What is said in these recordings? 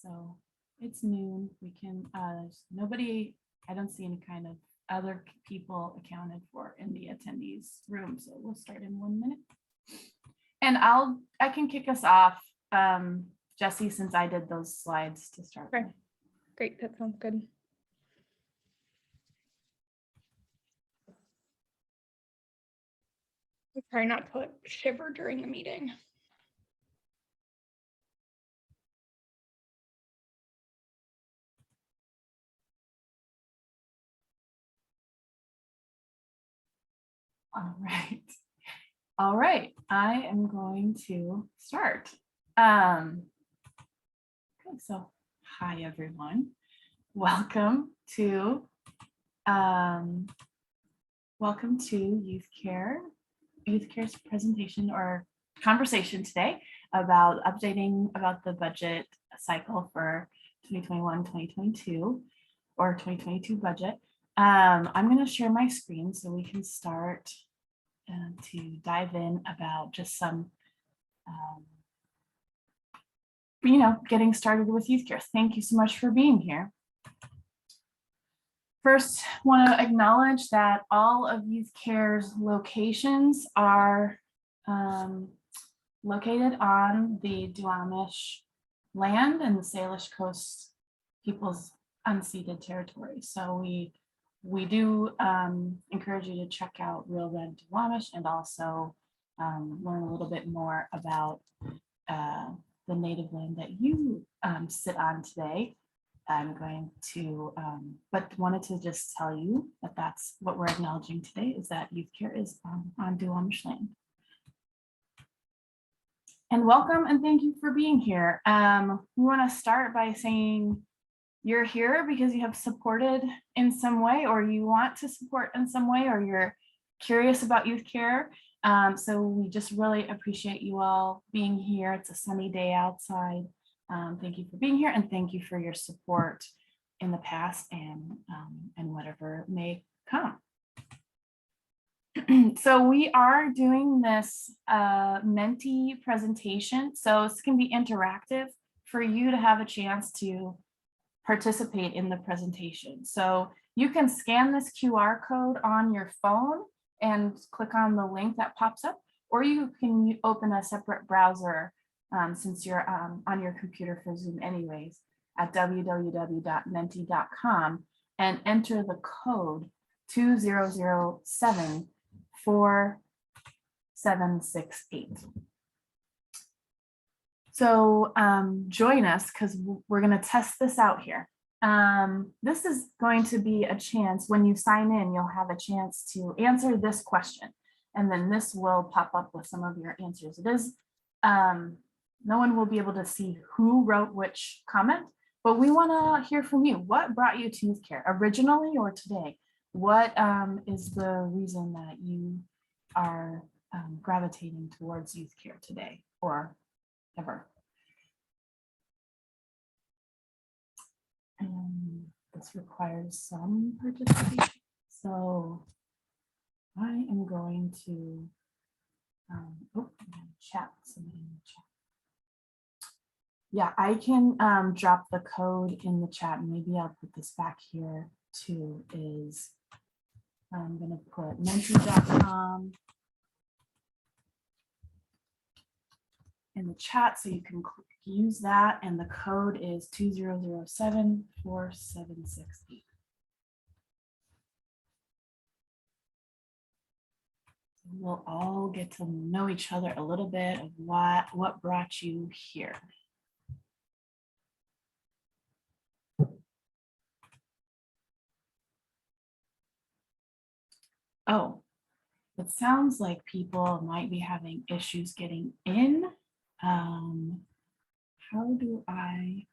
So it's noon. We can, there's nobody, I don't see any kind of other people accounted for in the attendees room. So we'll start in 1 minute. And I can kick us off, Jesse, since I did those slides to start Okay. with. Great, that sounds good. Try not to shiver during the meeting. All right. All right. I am going to start. Okay, so hi, everyone. Welcome to Youth Care's presentation or conversation today about updating about the budget cycle for 2021-2022 or 2022 budget. I'm going to share my screen so we can start to dive in about just some getting started with youth care. Thank you so much for being here. First, want to acknowledge that all of Youth Care's locations are located on the Duwamish land and the Salish Coast people's unceded territory. So we do encourage you to check out Real Red Duwamish and also learn a little bit more about the native land that you sit on today. I'm going to, but wanted to just tell you that that's what we're acknowledging today, is that Youth Care is on Duwamish land. And welcome and thank you for being here. We want to start by saying you're here because you have supported in some way, or you want to support in some way, or you're curious about Youth Care. So we just really appreciate you all being here. It's a sunny day outside. Thank you for being here and thank you for your support in the past and whatever may come. So we are doing this Menti presentation. So this can be interactive for you to have a chance to participate in the presentation. So you can scan this QR code on your phone and click on the link that pops up, or you can open a separate browser since you're on your computer for Zoom anyways, at www.menti.com and enter the code 20074768. So join us because we're going to test this out here. This is going to be a chance when you sign in, you'll have a chance to answer this question. And then this will pop up with some of your answers. It is, no one will be able to see who wrote which comment, but we want to hear from you. What brought you to Youth Care originally or today? What is the reason that you are gravitating towards Youth Care today or ever? And this requires some participation. So I am going to chat. Somebody in the chat. Yeah, I can drop the code in the chat. Maybe I'll put this back here too. Is I'm going to put menti.com in the chat so you can use that, and the code is 20074768. We'll all get to know each other a little bit of what brought you here. Oh, it sounds like people might be having issues getting in. How do I?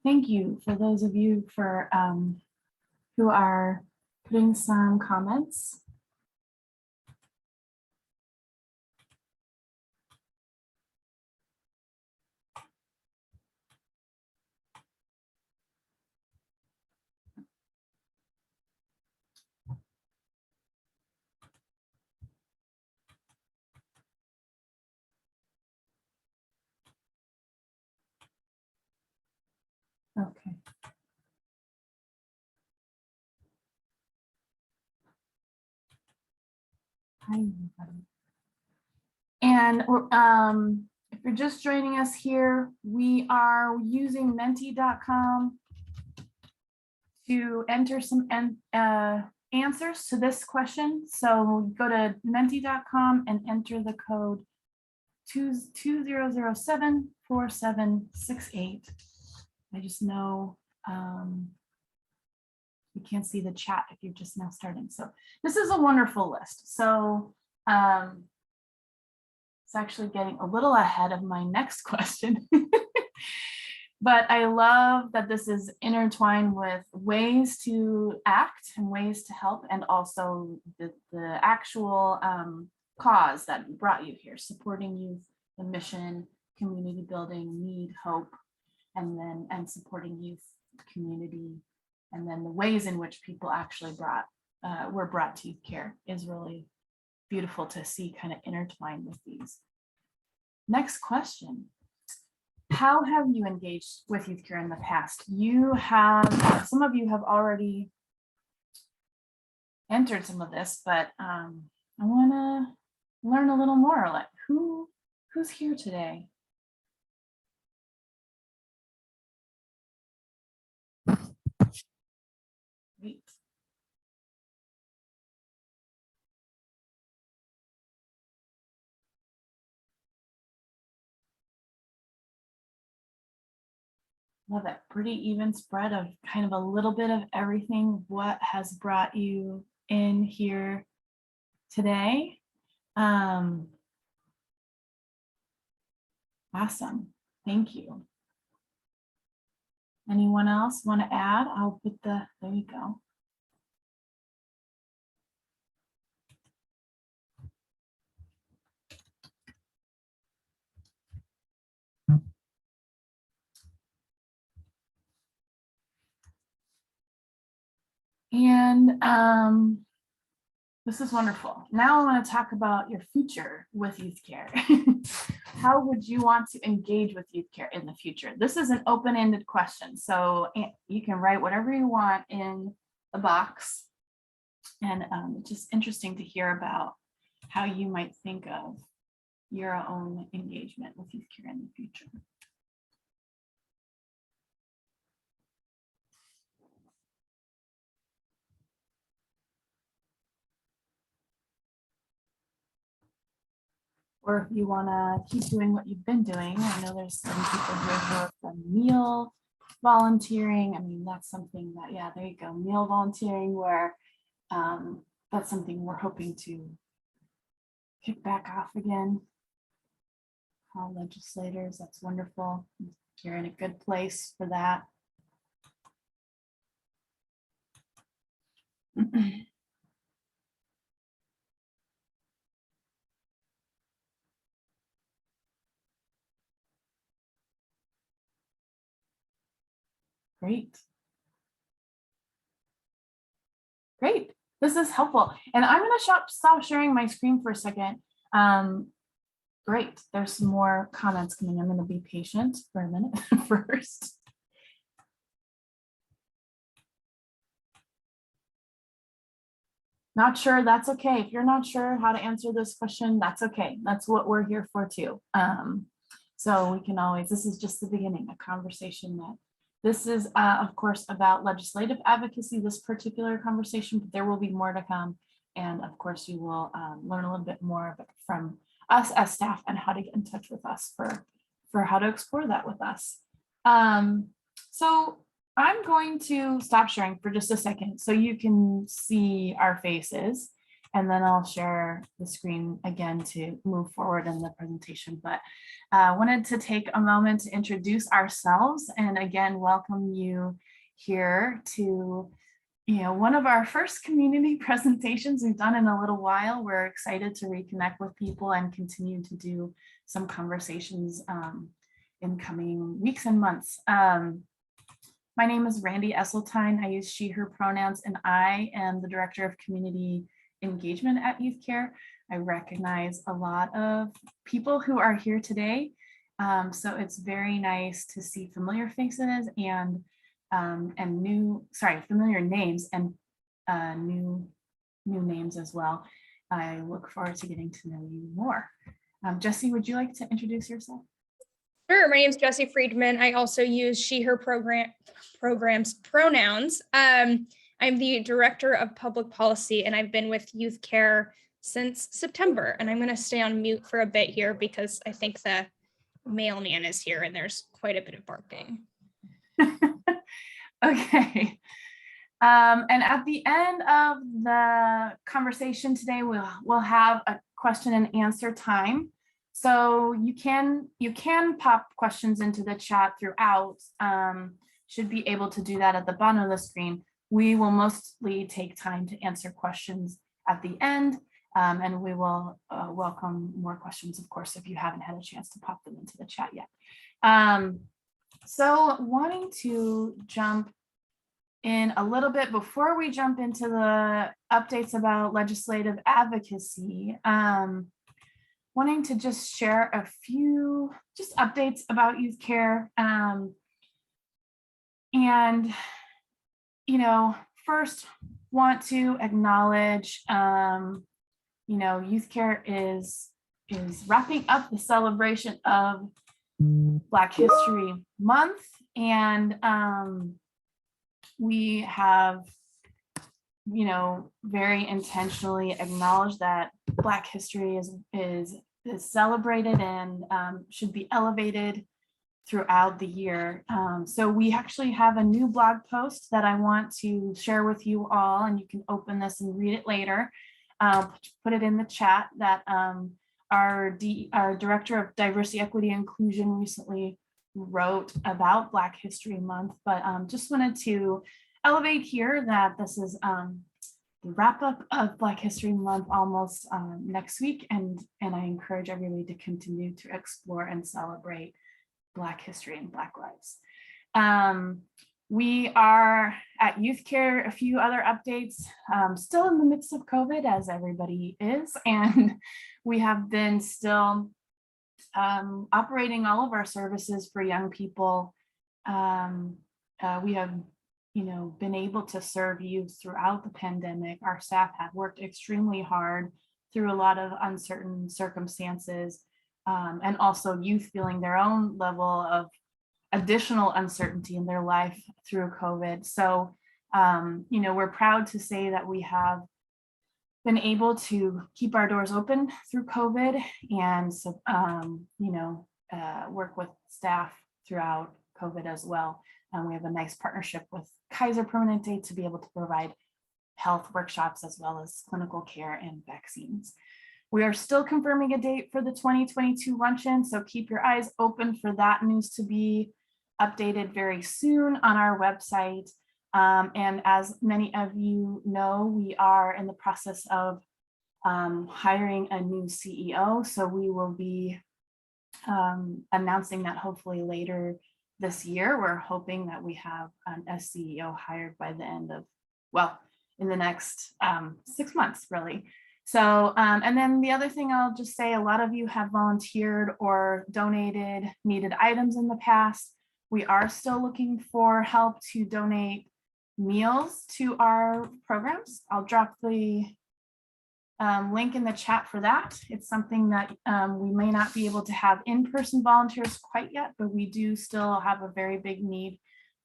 Thank you for those of you for who are putting some comments. Okay. Hi, everybody. And if you're just joining us here, we are using menti.com to enter some answers to this question. So go to menti.com and enter the code 20074768. I just know you can't see the chat if you're just now starting. So this is a wonderful list. So it's actually getting a little ahead of my next question. But I love that this is intertwined with ways to act and ways to help, and also the actual cause that brought you here, supporting youth, the mission, community building, need, hope, and supporting youth, community, and then the ways in which people actually were brought to youth care is really beautiful to see kind of intertwined with these. Next question. How have you engaged with youth care in the past? Some of you have already entered some of this, but I want to learn a little more. Like who's here today? Great. Love it. Pretty even spread of kind of a little bit of everything. What has brought you in here today? Awesome. Thank you. Anyone else want to add? I'll put there you go. And this is wonderful. Now I want to talk about your future with youth care. How would you want to engage with youth care in the future? This is an open-ended question, so you can write whatever you want in the box. And it's just interesting to hear about how you might think of your own engagement with youth care in the future. Or if you want to keep doing what you've been doing. I know there's some people here who have done meal volunteering. I mean, that's something that, yeah, there you go, meal volunteering, where that's something we're hoping to kick back off again. All legislators, that's wonderful. You're in a good place for that. Great. Great. This is helpful. And I'm going to stop sharing my screen for a second. Great. There's some more comments coming. I'm going to be patient for a minute first. Not sure, that's okay. If you're not sure how to answer this question, that's okay. That's what we're here for too. So we can always, this is just the beginning, a conversation that this is, of course, about legislative advocacy, this particular conversation, but there will be more to come. And of course, you will learn a little bit more from us as staff and how to get in touch with us for how to explore that with us. So I'm going to stop sharing for just a second so you can see our faces, and then I'll share the screen again to move forward in the presentation. But I wanted to take a moment to introduce ourselves and again, welcome you here to one of our first community presentations we've done in a little while. We're excited to reconnect with people and continue to do some conversations in coming weeks and months. My name is Randy Esseltine. I use she, her pronouns, and I am the Director of Community Engagement at Youth Care. I recognize a lot of people who are here today. So it's very nice to see familiar faces and and familiar names and new names as well. I look forward to getting to know you more. Jessie, would you like to introduce yourself? Sure. My name is Jessie Friedman. I also use she, her programs pronouns. I'm the director of public policy, and I've been with Youth Care since September. And I'm going to stay on mute for a bit here because I think the mailman is here and there's quite a bit of barking. Okay. And at the end of the conversation today, we'll have a question and answer time. So you can pop questions into the chat throughout. Should be able to do that at the bottom of the screen. We will mostly take time to answer questions at the end, and we will welcome more questions, of course, if you haven't had a chance to pop them into the chat yet. So wanting to jump in a little bit before we jump into the updates about legislative advocacy, wanting to just share a few just updates about youth care. And, first want to acknowledge, youth care is wrapping up the celebration of Black History Month. And we have, very intentionally acknowledged that Black history is celebrated and should be elevated throughout the year. So we actually have a new blog post that I want to share with you all, and you can open this and read it later. Put it in the chat that our Director of Diversity, Equity, and Inclusion recently wrote about Black History Month, but just wanted to elevate here that this is the wrap up of Black History Month almost next week, and I encourage everybody to continue to explore and celebrate Black history and Black lives. We are at Youth Care, a few other updates, still in the midst of COVID, as everybody is, and we have been still operating all of our services for young people. We have been able to serve youth throughout the pandemic. Our staff have worked extremely hard through a lot of uncertain circumstances, and also youth feeling their own level of additional uncertainty in their life through COVID. So, we're proud to say that we have been able to keep our doors open through COVID and, work with staff throughout COVID as well. We have a nice partnership with Kaiser Permanente to be able to provide health workshops as well as clinical care and vaccines. We are still confirming a date for the 2022 luncheon, so keep your eyes open for that news to be updated very soon on our website. And as many of you know, we are in the process of hiring a new CEO, so we will be announcing that hopefully later this year. We're hoping that we have a CEO hired by the end of, in the next 6 months, really. So, and then the other thing I'll just say, a lot of you have volunteered or donated needed items in the past. We are still looking for help to donate meals to our programs. I'll drop the link in the chat for that. It's something that we may not be able to have in-person volunteers quite yet, but we do still have a very big need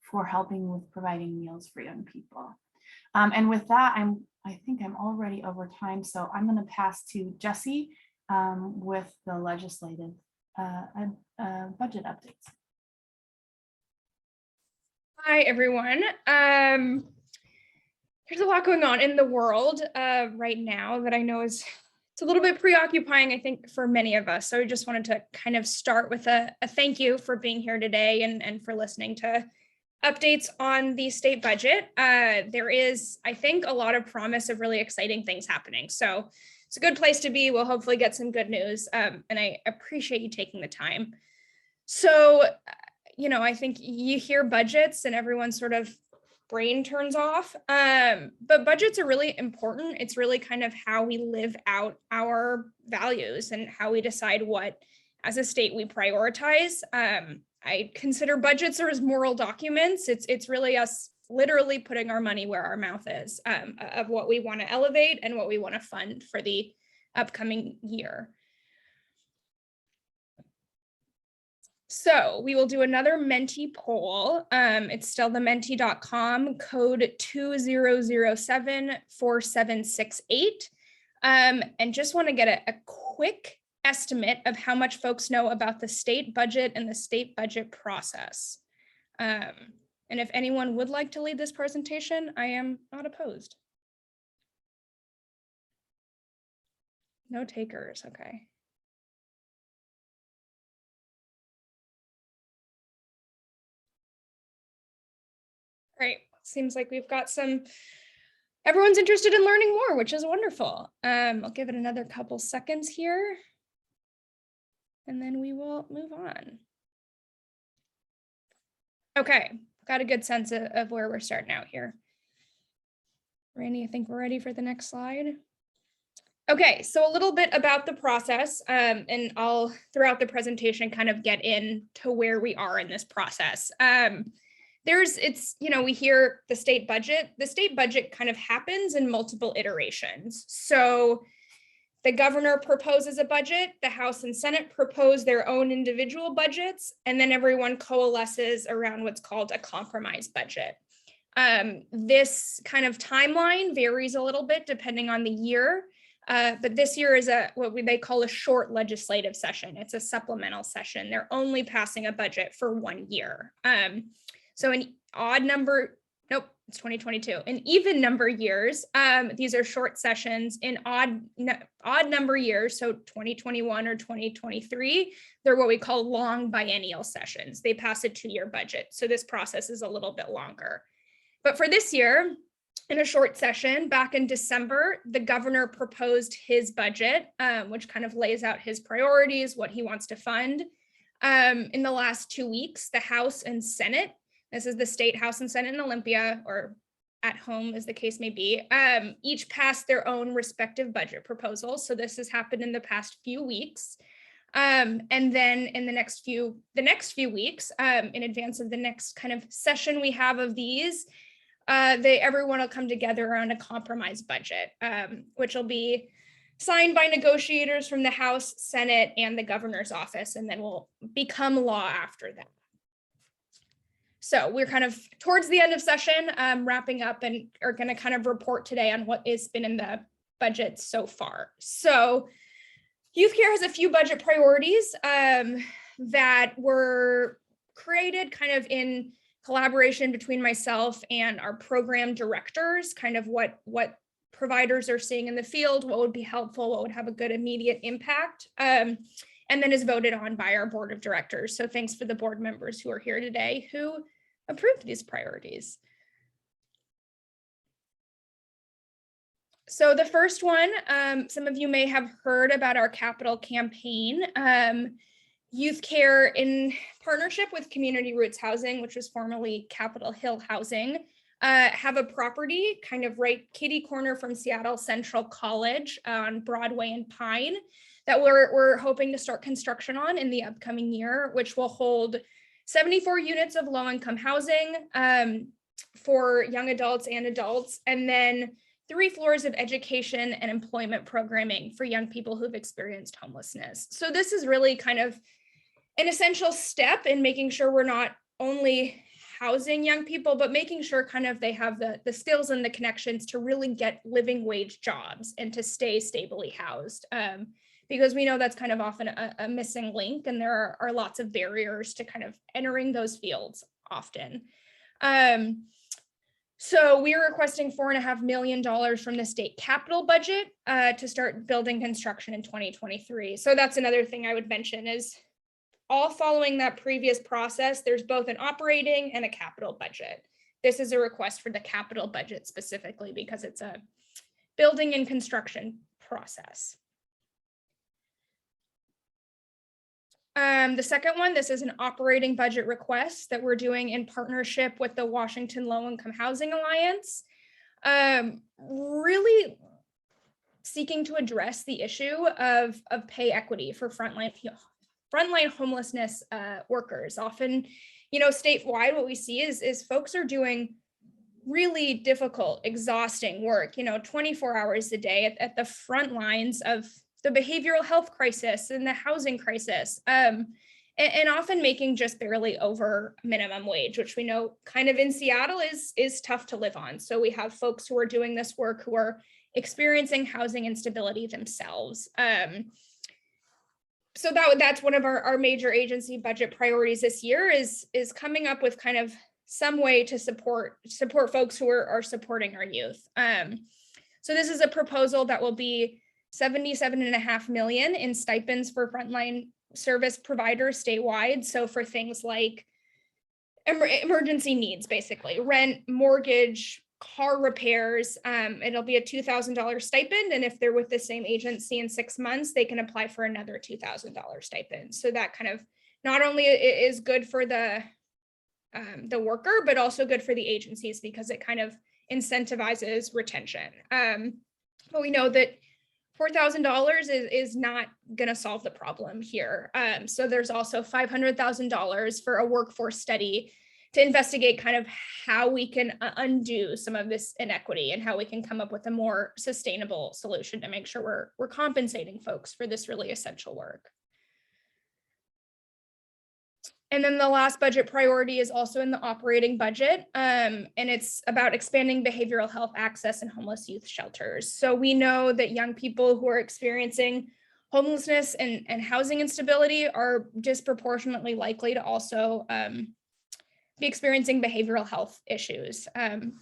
for helping with providing meals for young people. And with that, I think I'm already over time, so I'm going to pass to Jessie with the legislative budget updates. Hi, everyone. There's a lot going on in the world right now that I know it's a little bit preoccupying, I think, for many of us. So I just wanted to kind of start with a thank you for being here today and for listening to updates on the state budget. There is, I think, a lot of promise of really exciting things happening. So it's a good place to be. We'll hopefully get some good news. And I appreciate you taking the time. So, I think you hear budgets and everyone's sort of brain turns off. But budgets are really important. It's really kind of how we live out our values and how we decide what, as a state, we prioritize. I consider budgets are as moral documents. It's really us literally putting our money where our mouth is, of what we want to elevate and what we want to fund for the upcoming year. So we will do another Menti poll. It's still the menti.com code 20074768. And just want to get a quick estimate of how much folks know about the state budget and the state budget process. And if anyone would like to lead this presentation, I am not opposed. No takers, okay. Great, seems like we've got everyone's interested in learning more, which is wonderful. I'll give it another couple seconds here, and then we will move on. Okay, got a good sense of where we're starting out here. Randy, I think we're ready for the next slide. Okay, so a little bit about the process, and I'll throughout the presentation kind of get into where we are in this process. We hear the state budget. The state budget kind of happens in multiple iterations. So the governor proposes a budget, the House and Senate propose their own individual budgets, and then everyone coalesces around what's called a compromise budget. This kind of timeline varies a little bit depending on the year, but this year is what they call a short legislative session. It's a supplemental session. They're only passing a budget for 1 year. So in odd number, nope, it's 2022. In even number years, these are short sessions. In odd number years, so 2021 or 2023, they're what we call long biennial sessions. They pass a 2-year budget. So this process is a little bit longer. But for this year, in a short session back in December, the governor proposed his budget, which kind of lays out his priorities, what he wants to fund. In the last 2 weeks, the House and Senate, this is the state House and Senate in Olympia, or at home as the case may be, each passed their own respective budget proposals. So this has happened in the past few weeks. And then in the next few weeks, in advance of the next kind of session we have of these, everyone will come together around a compromise budget, which will be signed by negotiators from the House, Senate, and the governor's office, and then will become law after that. So we're kind of towards the end of session, wrapping up, and are going to kind of report today on what has been in the budget so far. So Youth Care has a few budget priorities that were created kind of in collaboration between myself and our program directors, kind of what providers are seeing in the field, what would be helpful, what would have a good immediate impact, and then is voted on by our board of directors. So thanks for the board members who are here today who approved these priorities. So the first one, some of you may have heard about our capital campaign. Youth Care, in partnership with Community Roots Housing, which was formerly Capitol Hill Housing, have a property kind of right kitty corner from Seattle Central College on Broadway and Pine that we're hoping to start construction on in the upcoming year, which will hold 74 units of low-income housing for young adults and adults, and then 3 floors of education and employment programming for young people who've experienced homelessness. So this is really kind of an essential step in making sure we're not only housing young people, but making sure kind of they have the skills and the connections to really get living wage jobs and to stay stably housed. Because we know that's kind of often a missing link, and there are lots of barriers to kind of entering those fields often. So we are requesting $4.5 million from the state capital budget to start building construction in 2023. So that's another thing I would mention is all following that previous process, there's both an operating and a capital budget. This is a request for the capital budget specifically because it's a building and construction process. The second one, this is an operating budget request that we're doing in partnership with the Washington Low-Income Housing Alliance, really seeking to address the issue of pay equity for frontline frontline homelessness workers. Often, statewide, what we see is folks are doing really difficult, exhausting work, 24 hours a day at the front lines of the behavioral health crisis and the housing crisis, and often making just barely over minimum wage, which we know kind of in Seattle is tough to live on. So we have folks who are doing this work who are experiencing housing instability themselves. So that's one of our major agency budget priorities this year is coming up with kind of some way to support folks who are supporting our youth. So this is a proposal that will be $77.5 million in stipends for frontline service providers statewide. So for things like emergency needs, basically rent, mortgage, car repairs, it'll be a $2,000 stipend. And if they're with the same agency in 6 months, they can apply for another $2,000 stipend. So that kind of not only is good for the worker, but also good for the agencies because it kind of incentivizes retention. But we know that $4,000 is not going to solve the problem here. So there's also $500,000 for a workforce study to investigate kind of how we can undo some of this inequity and how we can come up with a more sustainable solution to make sure we're compensating folks for this really essential work. And then the last budget priority is also in the operating budget, and it's about expanding behavioral health access in homeless youth shelters. So we know that young people who are experiencing homelessness and housing instability are disproportionately likely to also be experiencing behavioral health issues.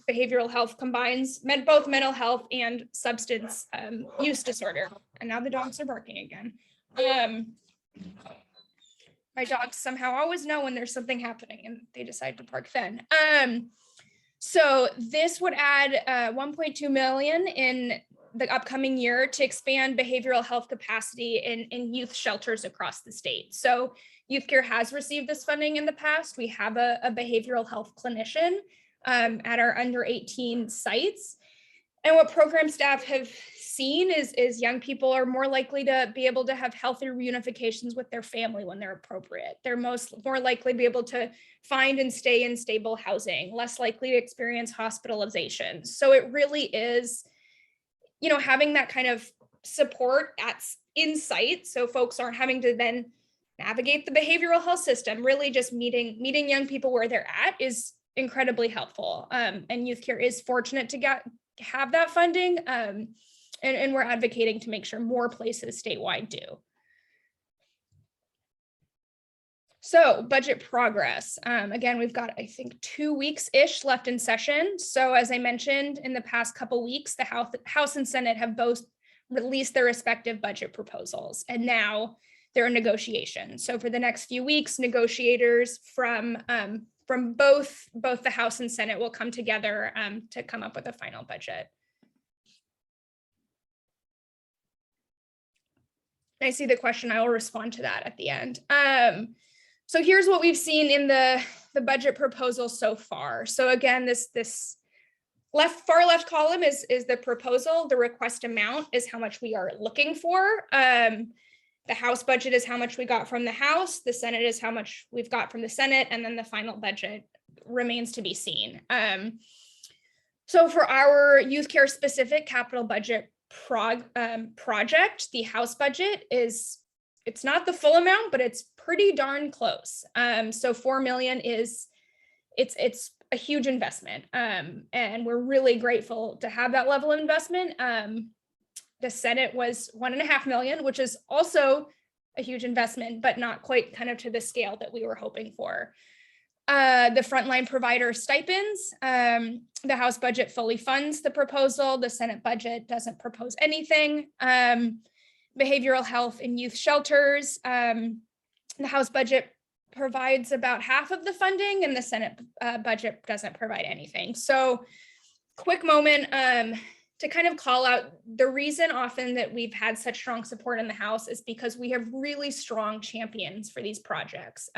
Behavioral health combines both mental health and substance use disorder. And now the dogs are barking again. My dogs somehow always know when there's something happening and they decide to bark then. So this would add $1.2 million in the upcoming year to expand behavioral health capacity in youth shelters across the state. So Youth Care has received this funding in the past. We have a behavioral health clinician at our under 18 sites. And what program staff have seen is young people are more likely to be able to have healthy reunifications with their family when they're appropriate. They're more likely to be able to find and stay in stable housing, less likely to experience hospitalization. So it really is, having that kind of support in site, so folks aren't having to then navigate the behavioral health system. Really just meeting young people where they're at is incredibly helpful. And Youth Care is fortunate to have that funding, and we're advocating to make sure more places statewide do. So budget progress. Again, we've got, I think, 2 weeks-ish left in session. So as I mentioned, in the past couple weeks, the House and Senate have both released their respective budget proposals, and now they're in negotiation. So for the next few weeks, negotiators from both the House and Senate will come together to come up with a final budget. I see the question. I will respond to that at the end. So here's what we've seen in the budget proposal so far. So again, this far left column is the proposal. The request amount is how much we are looking for. The House budget is how much we got from the House. The Senate is how much we've got from the Senate. And then the final budget remains to be seen. So for our Youth Care specific capital budget project, the House budget it's not the full amount, but it's pretty darn close. So $4 million it's a huge investment. And we're really grateful to have that level of investment. The Senate was $1.5 million, which is also a huge investment, but not quite kind of to the scale that we were hoping for. The frontline provider stipends, the House budget fully funds the proposal. The Senate budget doesn't propose anything. Behavioral health in youth shelters, the House budget provides about half of the funding and the Senate budget doesn't provide anything. So quick moment to kind of call out the reason often that we've had such strong support in the House is because we have really strong champions for these projects.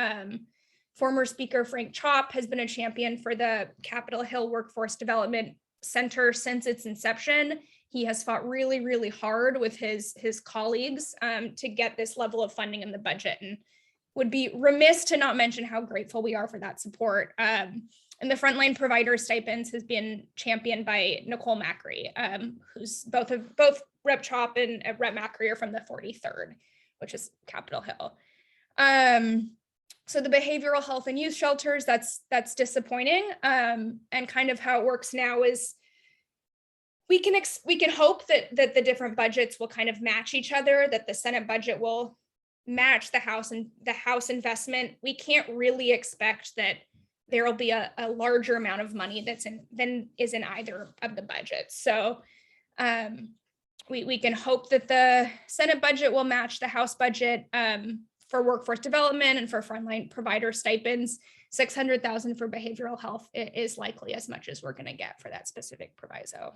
Former Speaker Frank Chop has been a champion for the Capitol Hill Workforce Development Center since its inception. He has fought really, really hard with his colleagues to get this level of funding in the budget. would be remiss to not mention how grateful we are for that support. And the frontline provider stipends has been championed by Nicole Macri, who's both Rep Chop and Rep Macri are from the 43rd, which is Capitol Hill. So the behavioral health and youth shelters, that's disappointing. And kind of how it works now is we can hope that the different budgets will kind of match each other, that the Senate budget will match the House and the House investment. We can't really expect that there will be a larger amount of money than is in either of the budgets. So we can hope that the Senate budget will match the House budget for workforce development and for frontline provider stipends. 600,000 for behavioral health is likely as much as we're going to get for that specific proviso.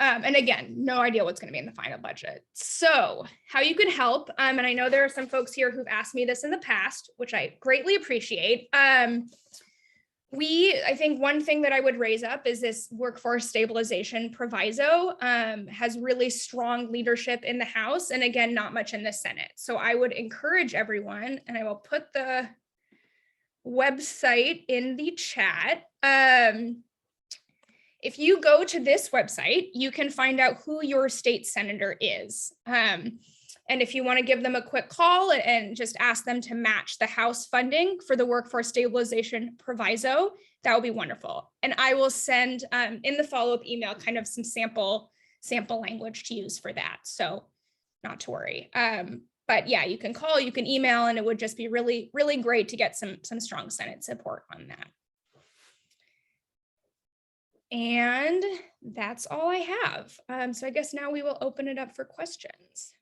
And again, no idea what's going to be in the final budget. So how you can help, and I know there are some folks here who've asked me this in the past, which I greatly appreciate. I think one thing that I would raise up is this workforce stabilization proviso has really strong leadership in the House, and again, not much in the Senate. So I would encourage everyone, and I will put the website in the chat. If you go to this website, you can find out who your state senator is. And if you want to give them a quick call and just ask them to match the House funding for the workforce stabilization proviso, that would be wonderful. And I will send in the follow-up email kind of some sample language to use for that. So not to worry. But yeah, you can call, you can email, and it would just be really, really great to get some strong Senate support on that. And that's all I have. So I guess now we will open it up for questions.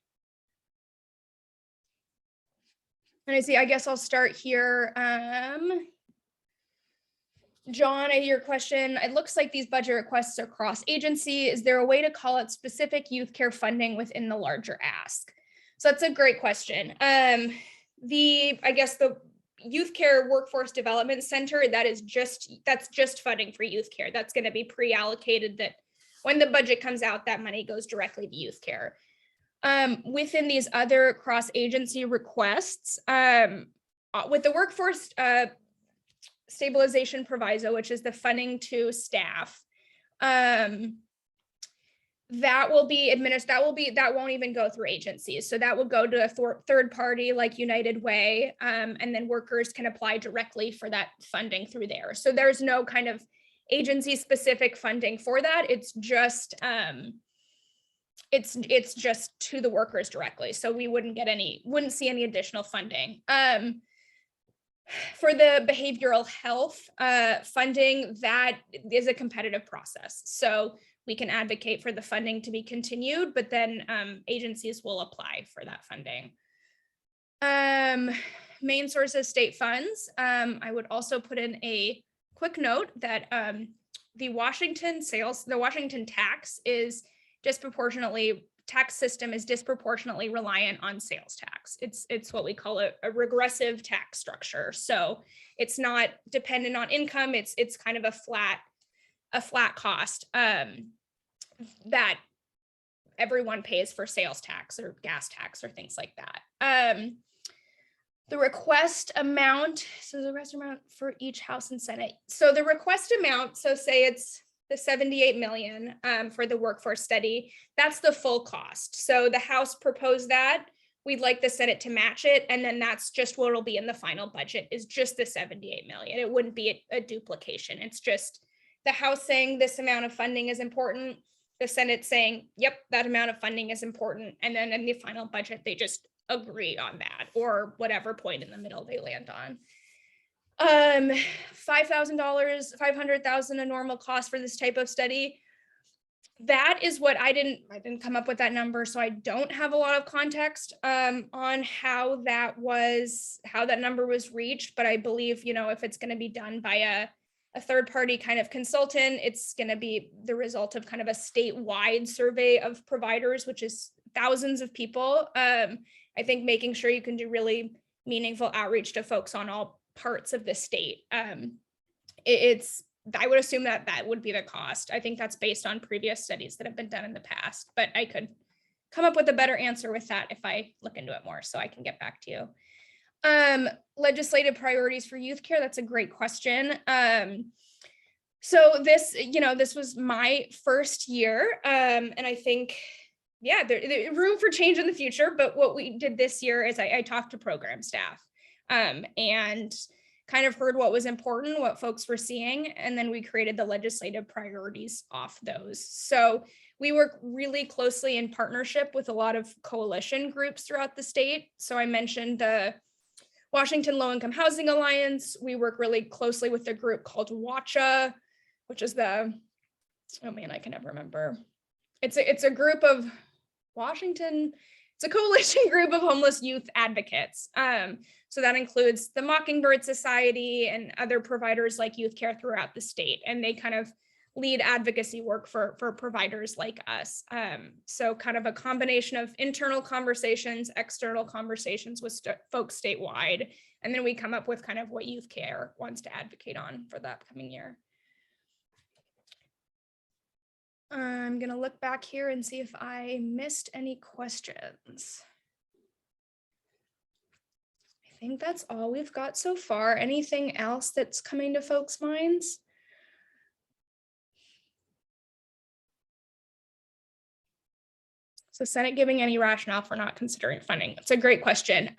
And I guess I'll start here. John, your question, it looks like these budget requests are cross-agency. Is there a way to call out specific youth care funding within the larger ask? So that's a great question. I guess the Youth Care Workforce Development Center, that's just funding for youth care. That's going to be pre-allocated, that when the budget comes out, that money goes directly to youth care. Within these other cross-agency requests, with the workforce stabilization proviso, which is the funding to staff, that will be administered, that won't even go through agencies. So that will go to a third party like United Way, and then workers can apply directly for that funding through there. So there's no kind of agency specific funding for that. It's just to the workers directly. So we wouldn't see any additional funding. For the behavioral health funding, that is a competitive process. So we can advocate for the funding to be continued, but then agencies will apply for that funding. Main sources, state funds. I would also put in a quick note that the Washington tax system is disproportionately reliant on sales tax. It's what we call a regressive tax structure. So it's not dependent on income. It's kind of a flat cost that everyone pays for sales tax or gas tax or things like that. The request amount, so the request amount for each House and Senate. So the request amount, so say it's the 78 million for the workforce study, that's the full cost. So the House proposed that, we'd like the Senate to match it, and then that's just what it'll be in the final budget, is just the 78 million. It wouldn't be a duplication. It's just the House saying this amount of funding is important, the Senate saying, yep, that amount of funding is important. And then in the final budget, they just agree on that, or whatever point in the middle they land on. $5,000, $500,000 a normal cost for this type of study. That is what I didn't come up with that number, so I don't have a lot of context on how that number was reached. But I believe, if it's going to be done by a third party kind of consultant, it's going to be the result of kind of a statewide survey of providers, which is thousands of people. I think making sure you can do really meaningful outreach to folks on all parts of the state. I would assume that would be the cost. I think that's based on previous studies that have been done in the past, but I could come up with a better answer with that if I look into it more, so I can get back to you. Legislative priorities for youth care. That's a great question. So this was my first year. And I think, yeah, there's room for change in the future. But what we did this year is I talked to program staff and kind of heard what was important, what folks were seeing. And then we created the legislative priorities off those. So we work really closely in partnership with a lot of coalition groups throughout the state. So I mentioned the Washington Low Income Housing Alliance. We work really closely with a group called WACHA, which is I can never remember. It's a group of Washington, it's a coalition group of homeless youth advocates. So that includes the Mockingbird Society and other providers like youth care throughout the state. And they kind of lead advocacy work for providers like us. So kind of a combination of internal conversations, external conversations with folks statewide. And then we come up with kind of what youth care wants to advocate on for the upcoming year. I'm gonna look back here and see if I missed any questions. I think that's all we've got so far. Anything else that's coming to folks' minds? So Senate giving any rationale for not considering funding? It's a great question.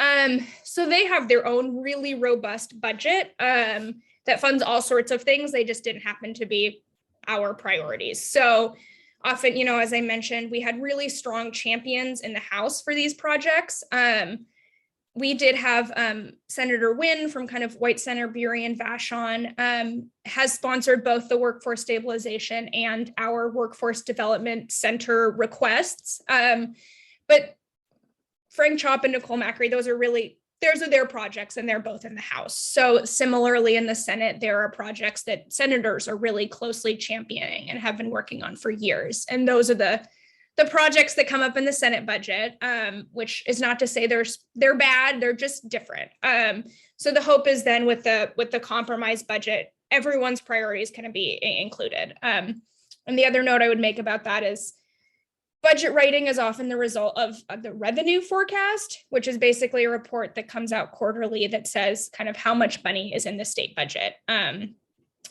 So they have their own really robust budget that funds all sorts of things. They just didn't happen to be our priorities. So often, as I mentioned, we had really strong champions in the House for these projects. We did have Senator Wynn from kind of White Center, Burien, Vashon, has sponsored both the workforce stabilization and our workforce development center requests. But Frank Chop and Nicole Macri, those are their projects, and they're both in the House. So similarly in the Senate, there are projects that senators are really closely championing and have been working on for years. And those are the projects that come up in the Senate budget, which is not to say they're bad, they're just different. So the hope is then with the compromise budget, everyone's priorities can be included. And the other note I would make about that is budget writing is often the result of the revenue forecast, which is basically a report that comes out quarterly that says kind of how much money is in the state budget. And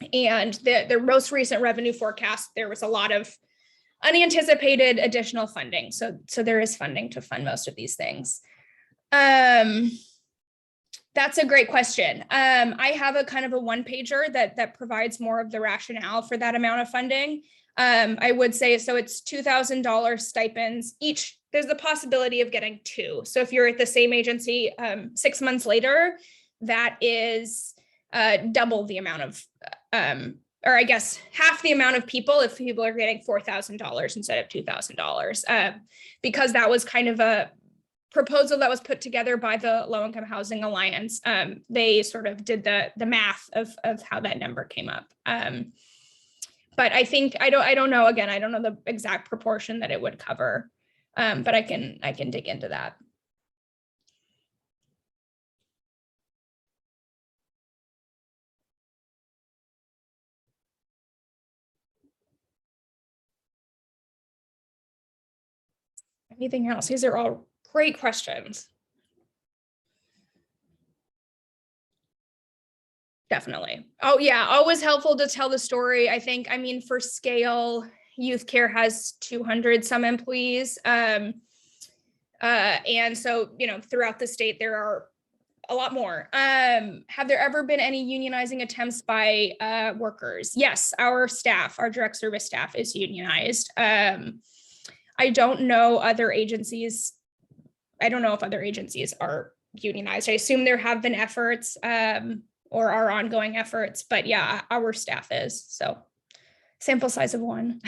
the most recent revenue forecast, there was a lot of unanticipated additional funding. So there is funding to fund most of these things. That's a great question. I have a kind of a one pager that provides more of the rationale for that amount of funding. I would say, so it's $2,000 stipends each. There's the possibility of getting two. So if you're at the same agency 6 months later, that is double the amount of or I guess half the amount of people if people are getting $4,000 instead of $2,000, because that was kind of a proposal that was put together by the Low Income Housing Alliance. They sort of did the math of how that number came up. But I think, I don't know, again, I don't know the exact proportion that it would cover, but I can dig into that. Anything else? These are all great questions. Definitely. Oh yeah, always helpful to tell the story. I think, for scale, youth care has 200 some employees. And so, throughout the state, there are a lot more. Have there ever been any unionizing attempts by workers? Yes, our direct service staff is unionized. I don't know other agencies. I don't know if other agencies are unionized. I assume there have been efforts or are ongoing efforts, but yeah, our staff is. So sample size of 1.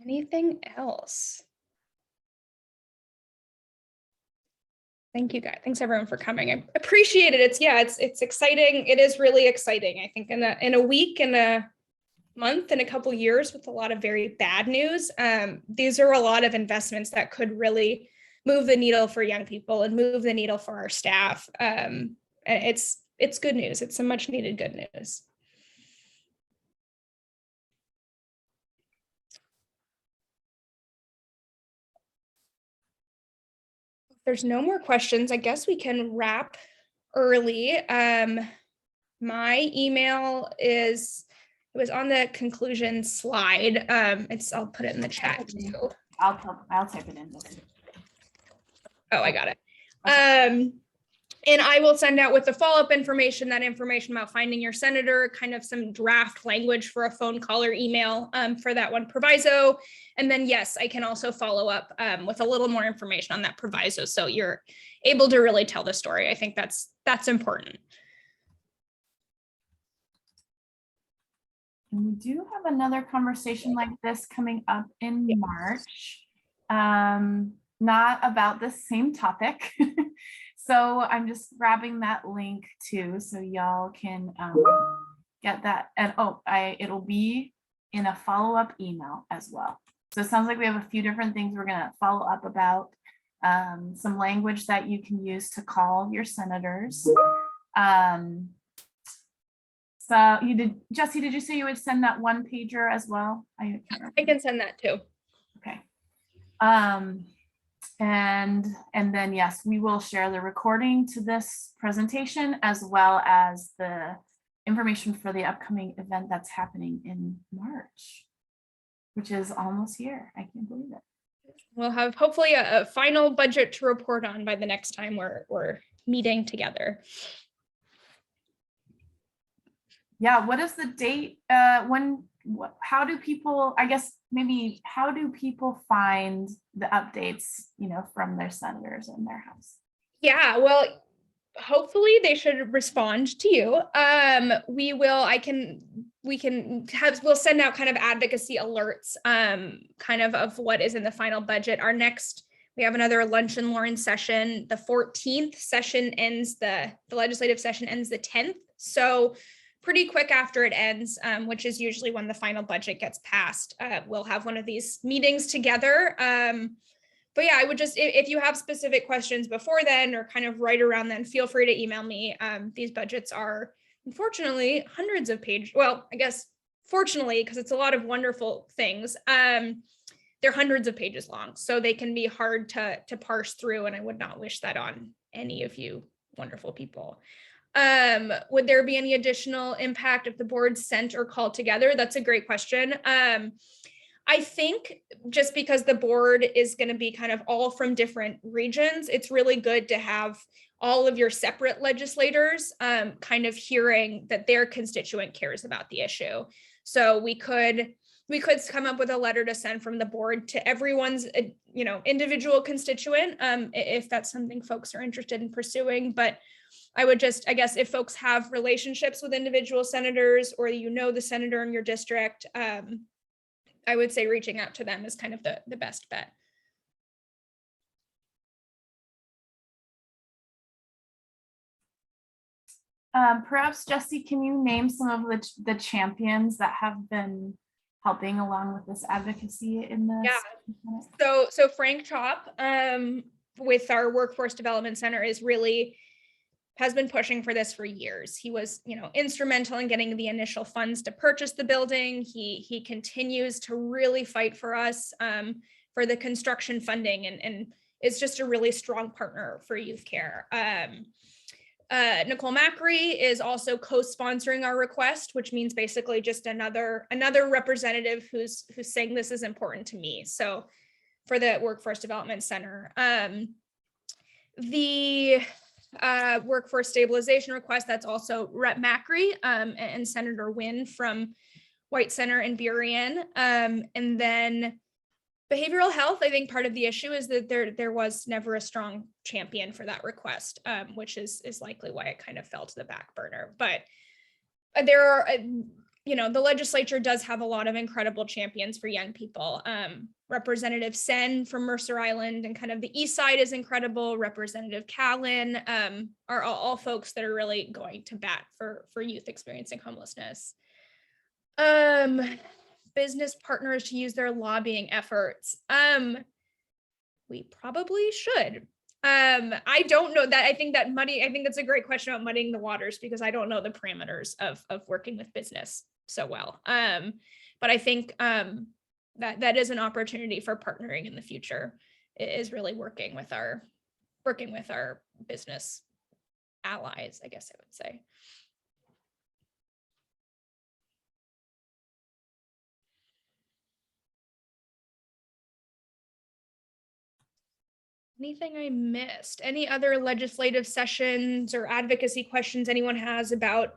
Anything else? Thank you guys. Thanks everyone for coming. I appreciate it. It's exciting. It is really exciting. I think in a week and month and a couple years with a lot of very bad news. These are a lot of investments that could really move the needle for young people and move the needle for our staff. And it's good news. It's some much needed good news. If there's no more questions, I guess we can wrap early. My email is, it was on the conclusion slide. I'll put it in the chat too. I'll type it in. Oh, I got it. And I will send out with the follow-up information, that information about finding your senator, kind of some draft language for a phone call or email for that one proviso. And then, yes, I can also follow up with a little more information on that proviso, so you're able to really tell the story. I think that's important. And we do have another conversation like this coming up in March, not about the same topic. So I'm just grabbing that link too, so y'all can get that. And it'll be in a follow-up email as well. So it sounds like we have a few different things we're gonna follow up about. Some language that you can use to call your senators. So you did, Jesse, did you say you would send that one pager as well? I can send that too. Okay. And then, yes, we will share the recording to this presentation as well as the information for the upcoming event that's happening in March, which is almost here. I can't believe it. We'll have hopefully a final budget to report on by the next time we're meeting together. Yeah, what is the date? How do people, I guess maybe, how do people find the updates, from their senators in their house? Yeah, well, hopefully they should respond to you. We'll send out kind of advocacy alerts, kind of what is in the final budget. We have another lunch and learn session. The 14th session ends, the legislative session ends the 10th. So pretty quick after it ends, which is usually when the final budget gets passed, we'll have one of these meetings together. But yeah, I would just, if you have specific questions before then or kind of right around then, feel free to email me. These budgets are unfortunately hundreds of pages. Well, I guess fortunately, because it's a lot of wonderful things. They're hundreds of pages long, so they can be hard to parse through, and I would not wish that on any of you wonderful people. Would there be any additional impact if the board sent or called together? That's a great question. I think just because the board is going to be kind of all from different regions, it's really good to have all of your separate legislators kind of hearing that their constituent cares about the issue. So we could come up with a letter to send from the board to everyone's individual constituent, if that's something folks are interested in pursuing. But I would just, I guess, if folks have relationships with individual senators or the senator in your district, I would say reaching out to them is kind of the best bet. Perhaps, Jesse, can you name some of the champions that have been helping along with this advocacy in this? Yeah. So Frank Chop with our Workforce Development Center has been pushing for this for years. He was, instrumental in getting the initial funds to purchase the building. He continues to really fight for us for the construction funding and is just a really strong partner for youth care. Nicole Macri is also co-sponsoring our request, which means basically just another representative who's saying this is important to me. So for the Workforce Development Center, the workforce stabilization request, that's also Rep Macri and Senator Wynn from White Center and Burien. And then behavioral health, I think part of the issue is that there was never a strong champion for that request, which is likely why it kind of fell to the back burner. But there are, the legislature does have a lot of incredible champions for young people. Representative Sen from Mercer Island and kind of the east side is incredible. Representative Callan are all folks that are really going to bat for youth experiencing homelessness. Business partners to use their lobbying efforts. We probably should. I don't know that. I think that's a great question about muddying the waters, because I don't know the parameters of working with business so well. But I think that is an opportunity for partnering in the future, is really working with our business allies, I guess I would say. Anything I missed? Any other legislative sessions or advocacy questions anyone has about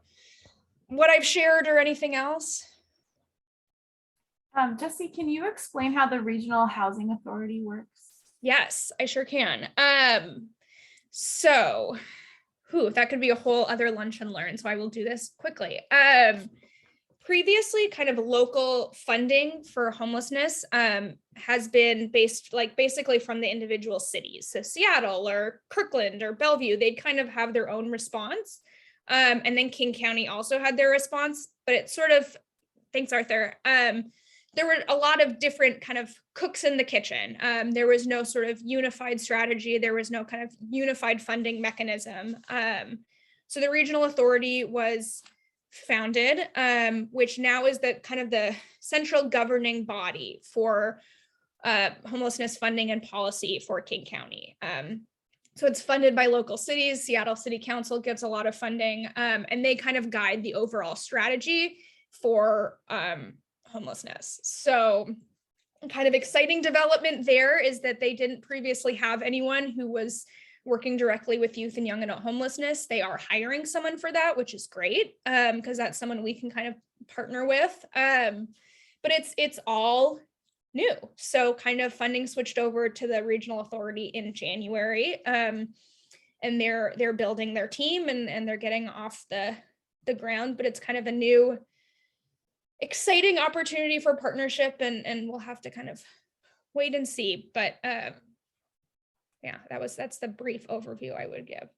what I've shared or anything else? Jesse, can you explain how the Regional Housing Authority works? Yes, I sure can. So that could be a whole other lunch and learn, so I will do this quickly. Previously, kind of local funding for homelessness has been based basically from the individual cities. So Seattle or Kirkland or Bellevue, they'd kind of have their own response. And then King County also had their response, but it sort of, thanks, Arthur. There were a lot of different kind of cooks in the kitchen. There was no sort of unified strategy. There was no kind of unified funding mechanism. So the regional authority was founded, which now is the kind of the central governing body for homelessness funding and policy for King County. So it's funded by local cities. Seattle City Council gives a lot of funding, and they kind of guide the overall strategy for homelessness. So kind of exciting development there is that they didn't previously have anyone who was working directly with youth and young adult homelessness. They are hiring someone for that, which is great, because that's someone we can kind of partner with. But it's all new. So kind of funding switched over to the regional authority in January, and they're building their team and they're getting off the ground, but it's kind of a new exciting opportunity for partnership, and we'll have to kind of wait and see. But yeah, that's the brief overview I would give.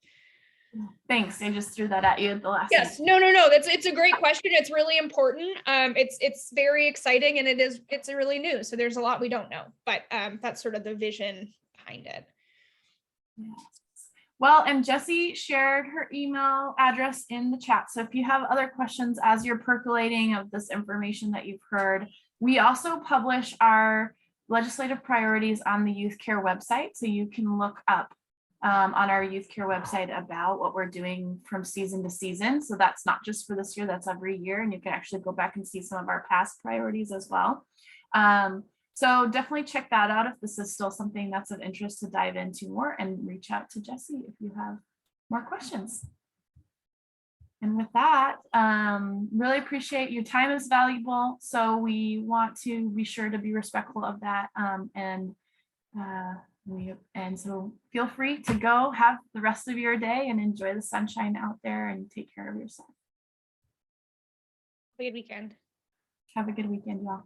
Thanks. I just threw that at you at the last. Yes, no. It's a great question. It's really important. It's very exciting, and it's really new. So there's a lot we don't know, but that's sort of the vision behind it. Yeah. Well, and Jessie shared her email address in the chat. So if you have other questions as you're percolating of this information that you've heard, we also publish our legislative priorities on the Youth Care website. So you can look up on our Youth Care website about what we're doing from season to season. So that's not just for this year, that's every year. And you can actually go back and see some of our past priorities as well. So definitely check that out if this is still something that's of interest to dive into more, and reach out to Jessie if you have more questions. And with that, really appreciate your time is valuable. So we want to be sure to be respectful of that. And so feel free to go have the rest of your day and enjoy the sunshine out there and take care of yourself. Have a good weekend. Have a good weekend, y'all.